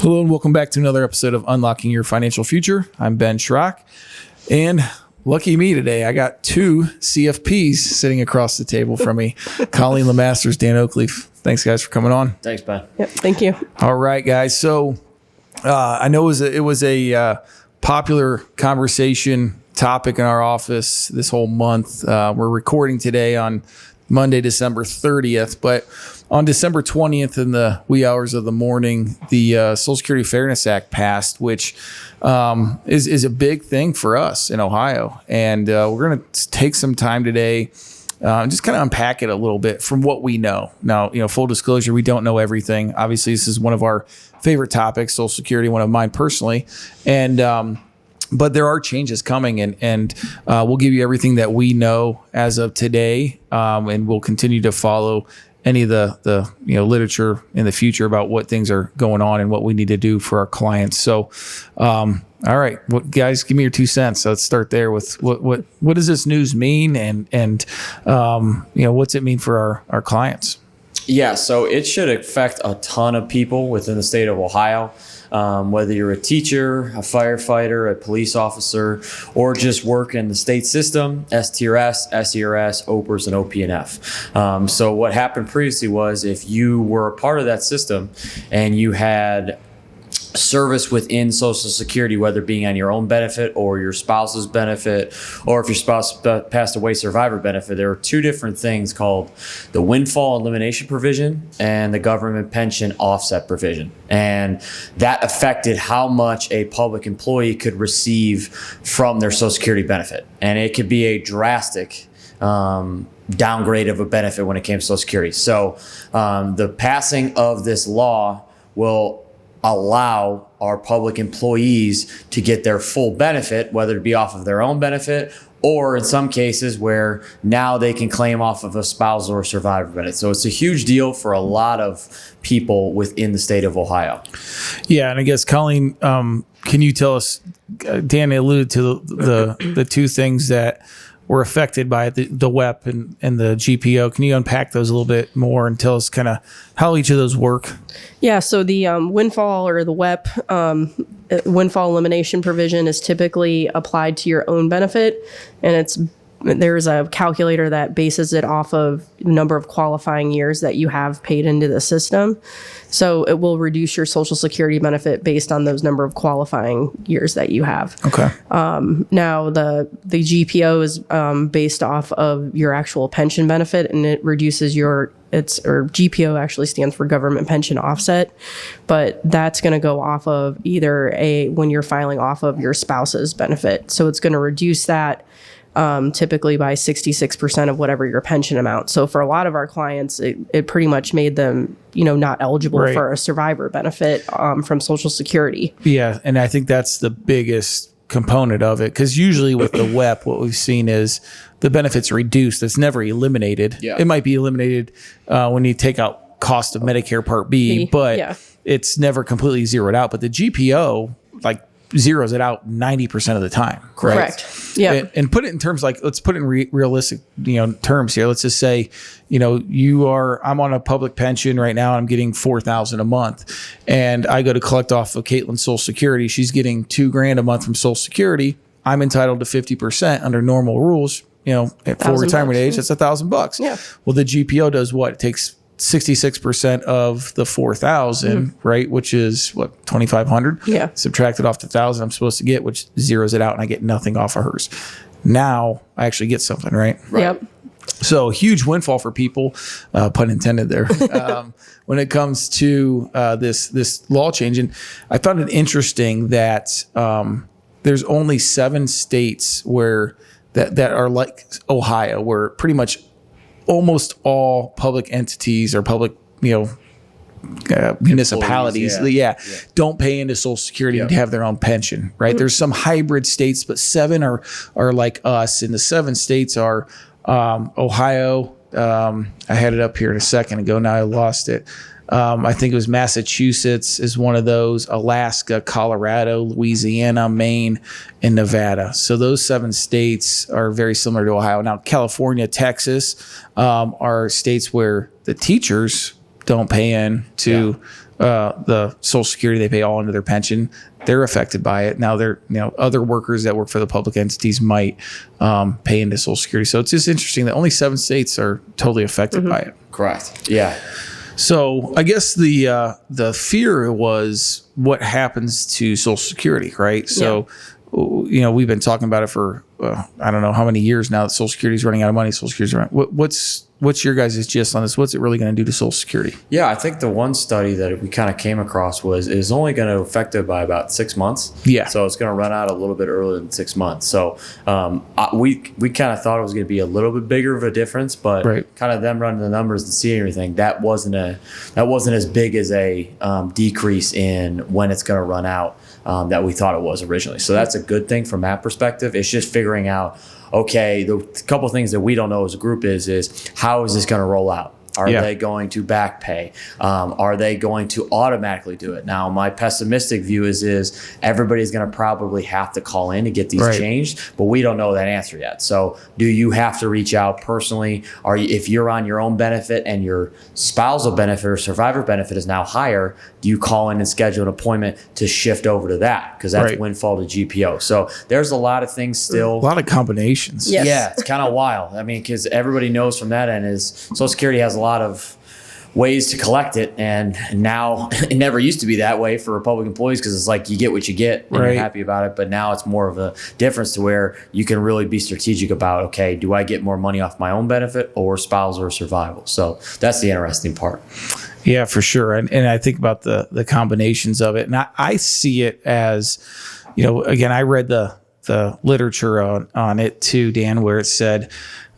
Hello and welcome back to another episode of Unlocking Your Financial Future. I'm Ben Schrock, and lucky me today, I got two CFPs sitting across the table from me, Colleen LeMasters, Dan Oaklief. Thanks, guys, for coming on. Thanks, Ben. Yep, thank you. All right, guys. So I know it was a popular conversation topic in our office this whole month. We're recording today on Monday, December 30th, but on December 20th in the wee hours of the morning, the Social Security Fairness Act passed, which is a big thing for us in Ohio. And we're going to take some time today, just kind of unpack it a little bit from what we know. Now, full disclosure, we don't know everything. Obviously, this is one of our favorite topics, Social Security, one of mine personally. And but there are changes coming, and we'll give you everything that we know as of today, and we'll continue to follow any of the literature in the future about what things are going on and what we need to do for our clients. So, all right, guys, give me your 2 cents. So let's start there with what does this news mean, and what's it mean for our clients? Yeah, so it should affect a ton of people within the state of Ohio. Whether you're a teacher, a firefighter, a police officer, or just work in the state system, STRS, SERS, OPERS, and OP&F. So what happened previously was if you were a part of that system and you had service within Social Security, whether being on your own benefit or your spouse's benefit, or if your spouse passed away, survivor benefit, there are two different things called the windfall elimination provision and the government pension offset provision. And that affected how much a public employee could receive from their Social Security benefit. And it could be a drastic downgrade of a benefit when it came to Social Security. So the passing of this law will allow our public employees to get their full benefit, whether it be off of their own benefit or in some cases where now they can claim off of a spousal or survivor benefit. So it's a huge deal for a lot of people within the state of Ohio. Yeah, and I guess, Colleen, can you tell us, Dan alluded to the two things that were affected by the WEP and the GPO. Can you unpack those a little bit more and tell us kind of how each of those work? Yeah, so the windfall or the WEP, windfall elimination provision is typically applied to your own benefit, and there's a calculator that bases it off of the number of qualifying years that you have paid into the system. So it will reduce your Social Security benefit based on those number of qualifying years that you have. Okay. Now the GPO is based off of your actual pension benefit, and it reduces GPO actually stands for government pension offset, but that's going to go off of either when you're filing off of your spouse's benefit. So it's going to reduce that typically by 66% of whatever your pension amount. So for a lot of our clients, it pretty much made them, not eligible for a survivor benefit from Social Security. Yeah, and I think that's the biggest component of it, because usually with the WEP, what we've seen is the benefits reduced. It's never eliminated. Yeah. It might be eliminated when you take out cost of Medicare Part B, but it's never completely zeroed out. But the GPO, zeroes it out 90% of the time. Correct. Yeah. And put it in terms let's put it in realistic, terms here. Let's just say, I'm on a public pension right now. I'm getting $4,000 a month, and I go to collect off of Caitlin's Social Security. She's getting $2,000 a month from Social Security. I'm entitled to 50% under normal rules. At full retirement age, that's $1,000. Yeah. Well, the GPO does what? It takes 66% of the 4,000, right? Which is what, 2,500? Yeah. Subtracted off the 1,000 I'm supposed to get, which zeroes it out, and I get nothing off of hers. Now I actually get something, right? Yep. So huge windfall for people, pun intended there, when it comes to this law change. And I found it interesting that there's only 7 states where that are like Ohio, where pretty much almost all public entities or public, municipalities, don't pay into Social Security to have their own pension, right? There's some hybrid states, but 7 are like us, and the 7 states are Ohio. I had it up here a second ago. Now I lost it. I think it was Massachusetts is one of those, Alaska, Colorado, Louisiana, Maine, and Nevada. So those 7 states are very similar to Ohio. Now, California, Texas are states where the teachers don't pay in to the Social Security they pay all into their pension. They're affected by it. Now other workers that work for the public entities might pay into Social Security. So it's just interesting that only 7 states are totally affected by it. Correct. Yeah. So I guess the fear was what happens to Social Security, right? So, we've been talking about it for I don't know how many years now that Social Security is running out of money. Social Security's running. What's your guys' gist on this? What's it really going to do to Social Security? Yeah, I think the one study that we kind of came across is only going to affect it by about 6 months. Yeah. So it's going to run out a little bit earlier than 6 months. So we kind of thought it was going to be a little bit bigger of a difference, but kind of them running the numbers and seeing everything, that wasn't as big as a decrease in when it's going to run out that we thought it was originally. So that's a good thing from that perspective. It's just figuring out, okay, the couple of things that we don't know as a group is how is this going to roll out? Are they going to back pay? Are they going to automatically do it? Now, my pessimistic view is everybody's going to probably have to call in to get these changed, but we don't know that answer yet. So do you have to reach out personally? If you're on your own benefit and your spousal benefit or survivor benefit is now higher, do you call in and schedule an appointment to shift over to that? Because that's windfall to GPO. So there's a lot of things still. A lot of combinations. Yes. Yeah, it's kind of wild. I mean, because everybody knows from that end is Social Security has a lot of ways to collect it, and now it never used to be that way for public employees because it's like you get what you get and you're happy about it, but now it's more of a difference to where you can really be strategic about, okay, do I get more money off my own benefit or spousal or survival? So that's the interesting part. Yeah, for sure. And I think about the combinations of it, and I see it as, again, I read the literature on it too, Dan, where it said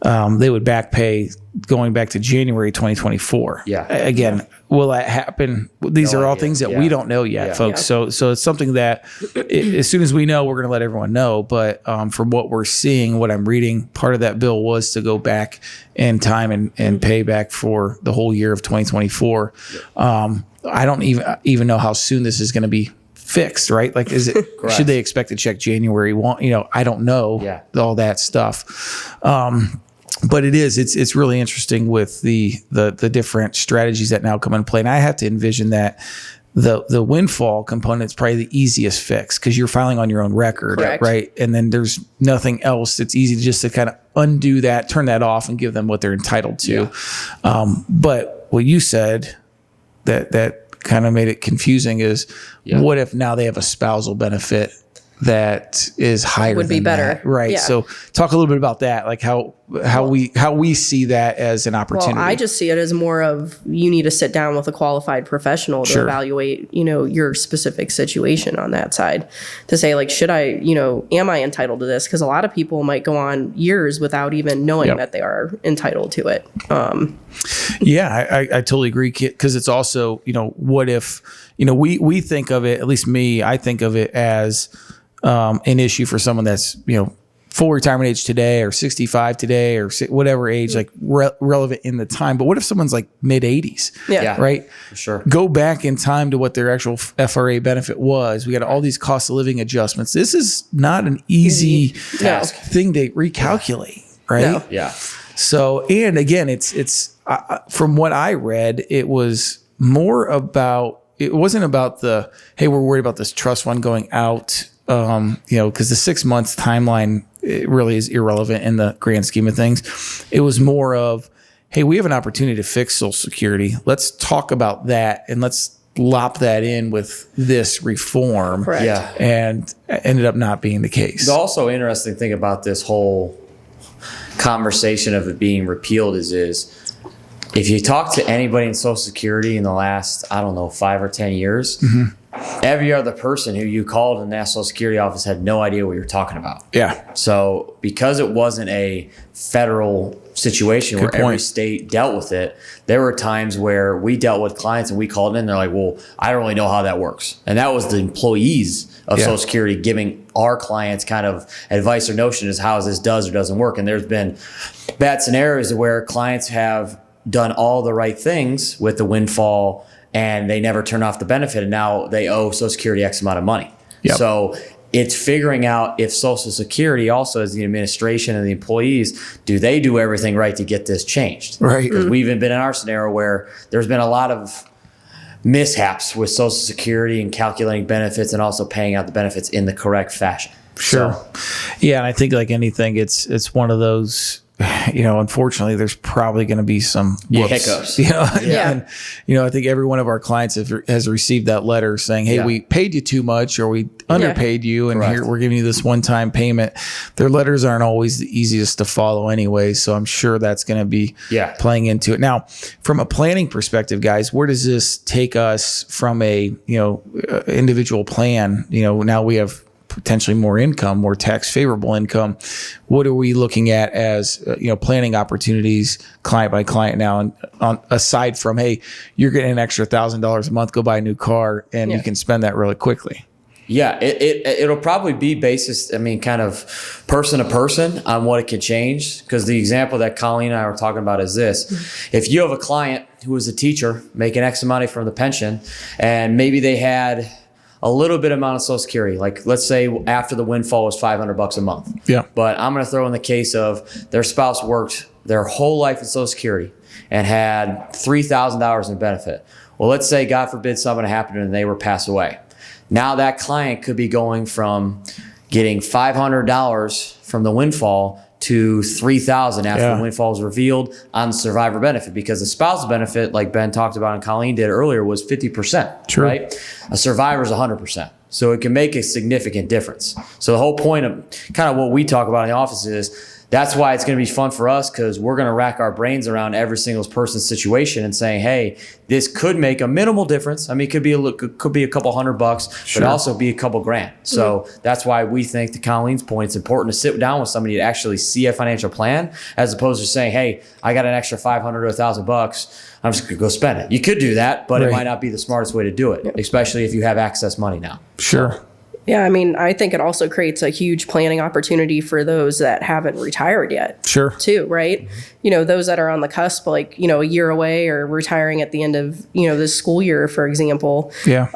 they would back pay going back to January 2024. Yeah. Again, will that happen? These are all things that we don't know yet, folks. So it's something that as soon as we know, we're going to let everyone know. But from what we're seeing, what I'm reading, part of that bill was to go back in time and pay back for the whole year of 2024. I don't even know how soon this is going to be fixed, right? Like, is it, should they expect to check January 1? I don't know all that stuff. But it's really interesting with the different strategies that now come into play. And I have to envision that the windfall component is probably the easiest fix because you're filing on your own record, right? And then there's nothing else. It's easy to kind of undo that, turn that off, and give them what they're entitled to. But what you said that kind of made it confusing is what if now they have a spousal benefit that is higher would be better, that, right? So talk a little bit about that, like how we see that as an opportunity. Well, I just see it as more of you need to sit down with a qualified professional to evaluate, your specific situation on that side to say, like, should I, am I entitled to this? Because a lot of people might go on years without even knowing that they are entitled to it. I totally agree, because it's also, what if, we think of it, at least me, I think of it as an issue for someone that's, full retirement age today or 65 today or whatever age, like relevant in the time. But what if someone's like mid 80s? Right? For sure. Go back in time to what their actual FRA benefit was. We got all these cost of living adjustments. This is not an easy task thing to recalculate, right? No. Yeah. So, and again, it's from what I read, it was more about, it wasn't about the, hey, we're worried about this trust fund going out, because the 6 months timeline, it really is irrelevant in the grand scheme of things. It was more of, hey, we have an opportunity to fix Social Security. Let's talk about that and let's lop that in with this reform. Correct. Yeah. And ended up not being the case. The also interesting thing about this whole conversation of it being repealed is if you talk to anybody in Social Security in the last, 5 or 10 years, every other person who you called in the National Security Office had no idea what you were talking about. Yeah. So because it wasn't a federal situation where every state dealt with it, there were times where we dealt with clients and we called in and they're like, well, I don't really know how that works. And that was the employees of Social Security giving our clients kind of advice or notion as how this does or doesn't work. And there's been bad scenarios where clients have done all the right things with the windfall and they never turn off the benefit, and now they owe Social Security X amount of money. So it's figuring out if Social Security also, as the administration and the employees, do they do everything right to get this changed? Right. Because we've even been in our scenario where there's been a lot of mishaps with Social Security and calculating benefits and also paying out the benefits in the correct fashion. Sure. So, Yeah, and I think like anything, it's one of those. Unfortunately, there's probably going to be some hiccups. And, I think every one of our clients has received that letter saying, "Hey, we paid you too much, or we underpaid you, and here we're giving you this one-time payment." Their letters aren't always the easiest to follow, anyway. So I'm sure that's going to be playing into it. Now, from a planning perspective, guys, where does this take us from a individual plan? Now we have potentially more income, more tax favorable income. What are we looking at as planning opportunities, client by client now? And aside from, hey, you're getting an extra $1,000 a month, go buy a new car, and you can spend that really quickly. Yeah, it'll probably be basis, kind of person to person on what it can change. Because the example that Colleen and I were talking about is this. If you have a client who is a teacher making X amount from the pension, and maybe they had a little bit amount of Social Security, like let's say after the windfall was $500 a month. Yeah. But I'm going to throw in the case of their spouse worked their whole life in Social Security and had $3,000 in benefit. Well, let's say, God forbid, something happened and they were passed away. Now that client could be going from getting $500 from the windfall to $3,000 after the windfall was revealed on survivor benefit, because the spouse benefit, like Ben talked about and Colleen did earlier, was 50%. True. Right? A survivor is 100%. So it can make a significant difference. So the whole point of kind of what we talk about in the office is that's why it's going to be fun for us, because we're going to rack our brains around every single person's situation and saying, hey, this could make a minimal difference. It could be a couple $100, but also be a couple grand. So that's why we think, to Colleen's point, it's important to sit down with somebody to actually see a financial plan, as opposed to saying, hey, I got an extra $500 or $1,000. I'm just going to go spend it. You could do that, but it might not be the smartest way to do it, especially if you have excess money now. Sure. Yeah, I think it also creates a huge planning opportunity for those that haven't retired yet. Sure. Too, right? Those that are on the cusp, like, a year away or retiring at the end of, this school year, for example. Yeah.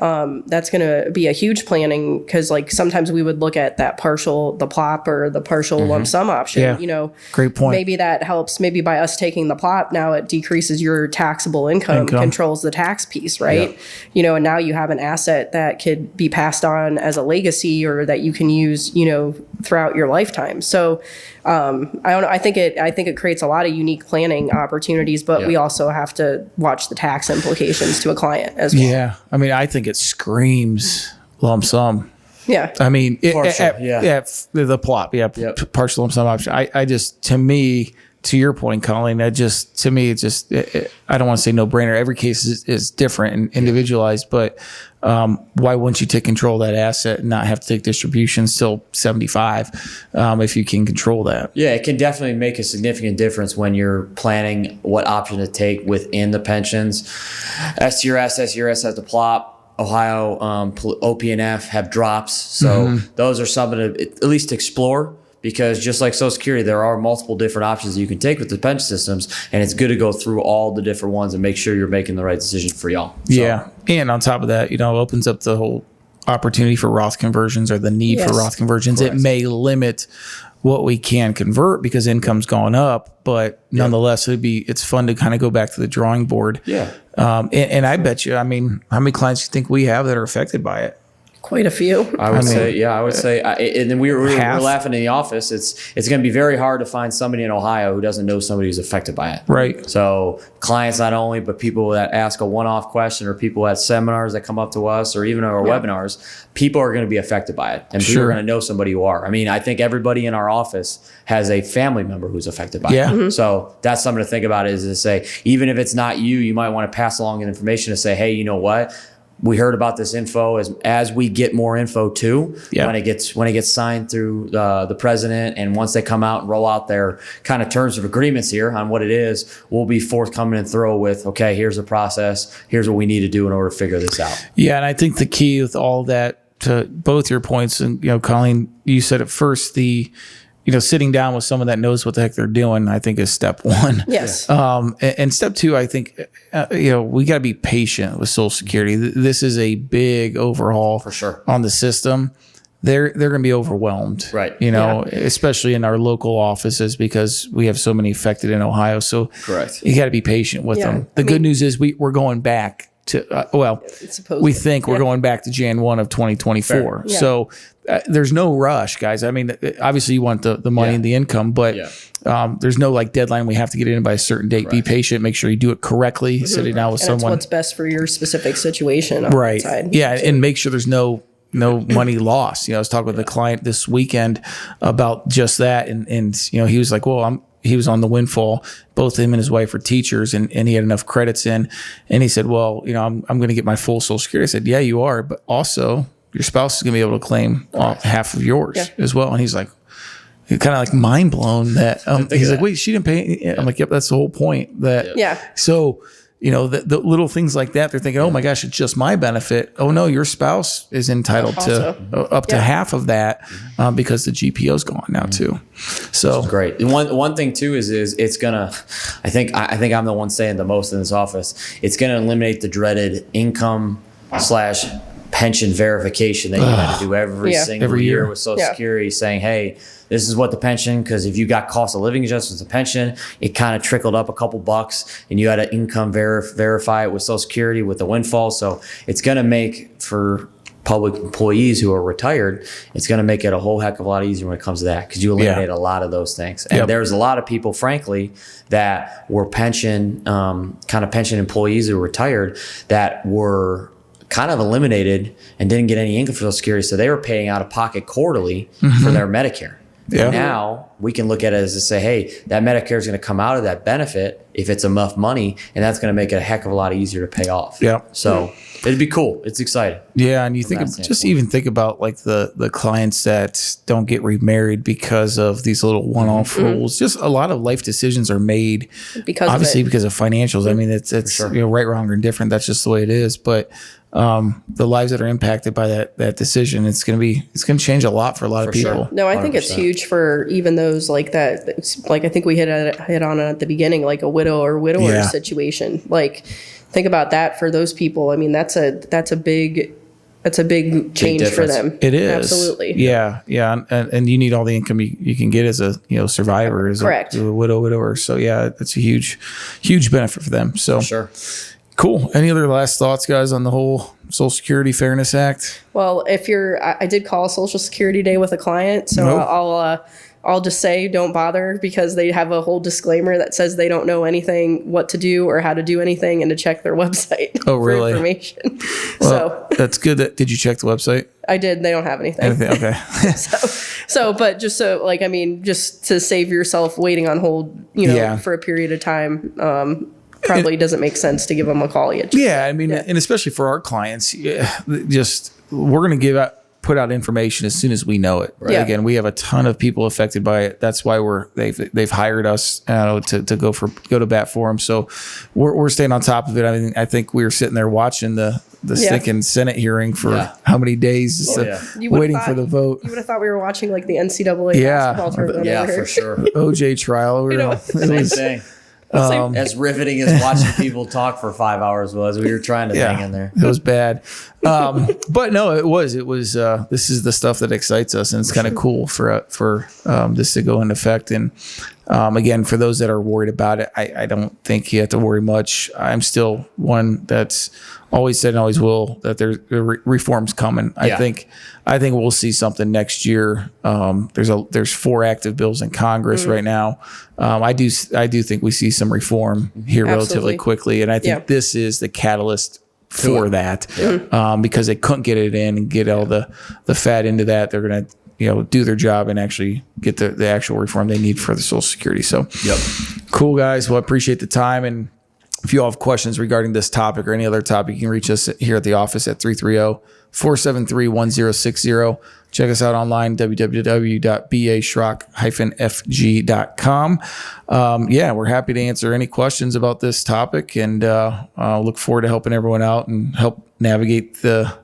That's going to be a huge planning, because like sometimes we would look at that the PLOP or the partial lump sum option. Yeah. Great point. Maybe that helps. Maybe by us taking the PLOP, now it decreases your taxable income. Controls the tax piece, right? Yeah. And now you have an asset that could be passed on as a legacy, or that you can use, throughout your lifetime. So I think it creates a lot of unique planning opportunities, but we also have to watch the tax implications to a client as well. Yeah. I think it screams lump sum. Yeah. Partial, the PLOP. Partial lump sum option. I just, to me, to your point, Colleen, I don't want to say no brainer. Every case is different and individualized, but why wouldn't you take control of that asset and not have to take distributions till 75 if you can control that? Yeah, it can definitely make a significant difference when you're planning what option to take within the pensions. STRS has the PLOP. Ohio OP&F have drops. So those are something to at least explore. Because just like Social Security, there are multiple different options you can take with the pension systems, and it's good to go through all the different ones and make sure you're making the right decision for y'all. So. Yeah, and on top of that, it opens up the whole opportunity for Roth conversions, or the need for Roth conversions. Correct. It may limit what we can convert because income's gone up, but nonetheless, it's fun to kind of go back to the drawing board. Yeah, and I bet you, how many clients do you think we have that are affected by it? Quite a few. I would say, and then we were laughing in the office. It's going to be very hard to find somebody in Ohio who doesn't know somebody who's affected by it. Right. So clients not only, but people that ask a one-off question, or people at seminars that come up to us, or even our webinars, people are going to be affected by it, and people are going to know somebody who are. I think everybody in our office has a family member who's affected by it. So that's something to think about, is to say, even if it's not you, you might want to pass along the information to say, hey, you know what? We heard about this info as we get more info too, when it gets signed through the president, and once they come out and roll out their kind of terms of agreements here on what it is, we'll be forthcoming and thorough with, okay, here's the process, here's what we need to do in order to figure this out. Yeah, and I think the key with all that, to both your points, and Colleen, you said it first, sitting down with someone that knows what the heck they're doing, I think, is step one. Yes. And step two, I think, we got to be patient with Social Security. This is a big overhaul for sure on the system. They're going to be overwhelmed, right? Especially in our local offices, because we have so many affected in Ohio. So correct, you got to be patient with them. The good news is we're going back to, we think we're going back to Jan 1 of 2024. Yeah. So there's no rush, guys. I mean, obviously you want the money and the income, but there's no like deadline. We have to get it in by a certain date. Be patient. Make sure you do it correctly. Sitting down with someone. That's what's best for your specific situation. On Right. that side. Yeah. And make sure there's no money lost. I was talking with a client this weekend about just that. And he was like, well, he was on the windfall. Both him and his wife are teachers, and he had enough credits in. And he said, well, I'm going to get my full Social Security. I said, yeah, you are. But also your spouse is going to be able to claim half of yours as well. And he's like, kind of like mind blown that he's like, wait, she didn't pay. I'm like, yep, that's the whole point. So, the little things like that, they're thinking, oh my gosh, it's just my benefit. Oh no, your spouse is entitled to up to half of that because the GPO's gone now too. So great. And one thing too is it's gonna. I think I'm the one saying the most in this office. It's gonna eliminate the dreaded income / pension verification that you had to do every single year with Social Security, saying, hey, this is what the pension, because if you got cost of living adjustments to pension, it kind of trickled up a couple bucks and you had to income verify it with Social Security with the windfall. So it's going to make, for public employees who are retired, it's going to make it a whole heck of a lot easier when it comes to that, because you eliminate a lot of those things. And there's a lot of people, frankly, that were pension employees who were retired that were kind of eliminated and didn't get any income for Social Security. So they were paying out of pocket quarterly for their Medicare. Yeah. Now we can look at it as to say, hey, that Medicare is going to come out of that benefit if it's enough money, and that's going to make it a heck of a lot easier to pay off. Yeah. So it'd be cool. It's exciting. Yeah. And you think even think about like the clients that don't get remarried because of these little one-off rules. Just a lot of life decisions are made because of financials. I mean, it's right, wrong, or indifferent. That's just the way it is. But the lives that are impacted by that decision, it's going to change a lot for a lot of people. Sure. No, I think 100%. It's huge for even those like that. Like I think we hit on it at the beginning, like a widow or widower situation. Like think about that for those people. I mean, that's a big change for them. It is. Absolutely. Yeah. Yeah. And you need all the income you can get as a survivor, as a widower. So yeah, that's a huge benefit for them. So sure. Cool. Any other last thoughts, guys, on the whole Social Security Fairness Act? Well, I did call Social Security Day with a client, so I'll just say don't bother, because they have a whole disclaimer that says they don't know anything what to do or how to do anything, and to check their website for information. Well, that's good. Did you check the website? I did. They don't have anything. Okay. But just just to save yourself waiting on hold, for a period of time. Probably doesn't make sense to give them a call yet. Yeah, I mean, and especially for our clients, we're going to put out information as soon as we know it. Right? Yeah. Again, we have a ton of people affected by it. That's why they've hired us to go to bat for them. So we're staying on top of it. I mean, I think we were sitting there watching the stinking Senate hearing for how many days, waiting for the vote. You would have thought we were watching like the NCAA basketball tournament. Yeah, for sure. OJ trial. Same thing. As riveting as watching people talk for 5 hours was. We were trying to hang in there. It was bad. But no, it was, this is the stuff that excites us, and it's kind of cool for this to go into effect. And again, for those that are worried about it, I don't think you have to worry much. I'm still one that's always said and always will that there reform's coming. I think we'll see something next year. There's 4 active bills in Congress right now. I do think we see some reform here relatively quickly, and I think this is the catalyst for that, because they couldn't get it in and get all the fat into that. They're going to do their job and actually get the actual reform they need for the Social Security. So cool, guys. Well, I appreciate the time, and if you all have questions regarding this topic or any other topic, you can reach us here at the office at 330-473-1060. Check us out online, www.baschrock-fg.com. We're happy to answer any questions about this topic, and look forward to helping everyone out and help navigate the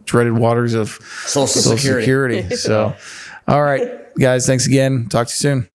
dreaded waters of Social Security. So, all right, guys, thanks again. Talk to you soon.